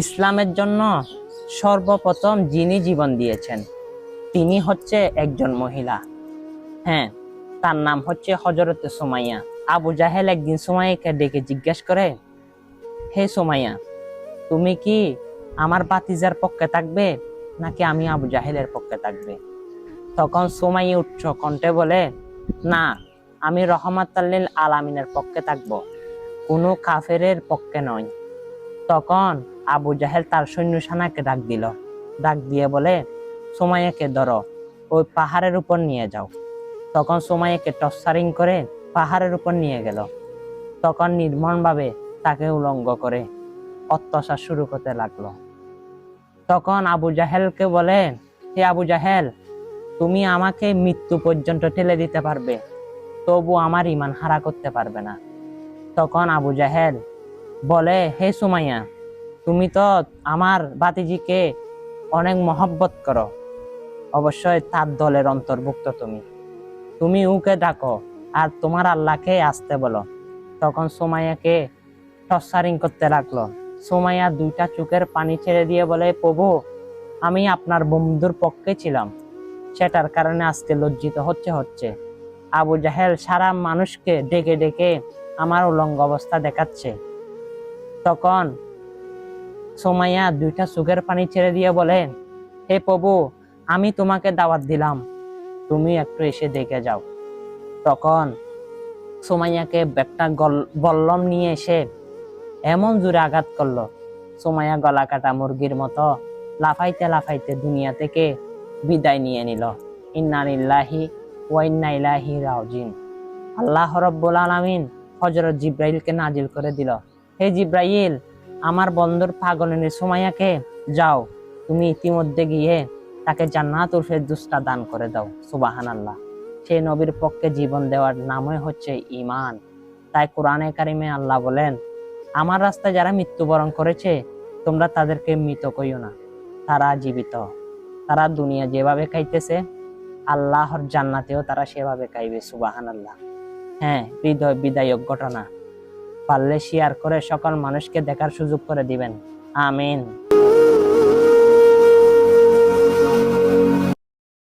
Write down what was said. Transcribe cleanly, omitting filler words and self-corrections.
ইসলামের জন্য সর্বপ্রথম যিনি জীবন দিয়েছেন তিনি হচ্ছে একজন মহিলা। হ্যাঁ, তার নাম হচ্ছে হযরতে সুমাইয়া। আবু জাহেল একদিন সুমাইয়াকে ডেকে জিজ্ঞেস করে, হে সুমাইয়া, তুমি কি আমার ভাতিজার পক্ষে থাকবে নাকি আমি আবু জাহেলের পক্ষে থাকবে? তখন সুমাইয়া উচ্চ কণ্ঠে বলে, না, আমি রহমাতাল লিল আলামিনের পক্ষে থাকব, কোনো কাফেরের পক্ষে নয়। তখন আবু জাহেল তার সৈন্য সেনাকে ডাক দিয়ে বলে, সুমাইয়াকে ধরো, ওই পাহাড়ের উপর নিয়ে যাও। তখন সুমাইয়াকে টর্চারিং করে পাহাড়ের উপর নিয়ে গেল। তখন নির্মমভাবে তাকে উলঙ্গ করে অত্যাচার শুরু করতে লাগলো। তখন আবু জাহেলকে বলে, হে আবু জাহেল, তুমি আমাকে মৃত্যু পর্যন্ত ঠেলে দিতে পারবে, তবু আমার ঈমান হারা করতে পারবে না। তখন আবু জাহেল বলে, হে সুমাইয়া, তুমি তো আমার ভাতিজিকে অনেক মহব্বত করো, অবশ্যই তার দলের অন্তর্ভুক্ত তুমি তুমি ওকে ডাকো আর তোমার আল্লাহকে আসতে বলো। তখন সুমাইয়াকে টর্চারিং করতে লাগলো। সুমাইয়া দুইটা চোখের পানি ছেড়ে দিয়ে বলে, প্রভু, আমি আপনার বন্ধুর পক্ষে ছিলাম, সেটার কারণে আজকে লজ্জিত হচ্ছে। আবু জাহেল সারা মানুষকে ডেকে ডেকে আমার উলঙ্গ অবস্থা দেখাচ্ছে। তখন সুমাইয়া দুইটা চোখের পানি ছেড়ে দিয়ে বলে, হে প্রভু, আমি তোমাকে দাওয়াত দিলাম, তুমি একটু এসে দেখে যাও। তখন সুমাইয়াকে একটা বল্লম নিয়ে এসে এমন জোরে আঘাত করলো, সুমাইয়া গলা কাটা মুরগির মতো লাফাইতে লাফাইতে দুনিয়া থেকে বিদায় নিয়ে নিল। ইন্না লিল্লাহি ওয়া ইন্না ইলাইহি রাজিউন। আল্লাহ রাব্বুল আলামিন হযরত জিব্রাইলকে নাজিল করে দিল, হে জিব্রাইল, আমার বন্ধুর পাগলিনী সুমাইয়াকে যাও, তুমি ইতিমধ্যে গিয়ে তাকে জান্নাতুল ফেরদৌসটা দান করে দাও। সুবহানাল্লাহ। সেই নবীর পক্ষে জীবন দেওয়ার নামই হচ্ছে ঈমান। তাই কোরআনে কারিমে আল্লাহ বলেন, আমার রাস্তায় যারা মৃত্যুবরণ করেছে তোমরা তাদেরকে মৃত কইও না, তারা জীবিত। তারা দুনিয়া যেভাবে খাইতেছে আল্লাহর জান্নাতেও তারা সেভাবে খাইবে। সুবহানাল্লাহ। হ্যাঁ, হৃদয় বিদায়ক ঘটনা। পারলে শেয়ার করে সকল মানুষকে দেখার সুযোগ করে দিবেন। আমিন।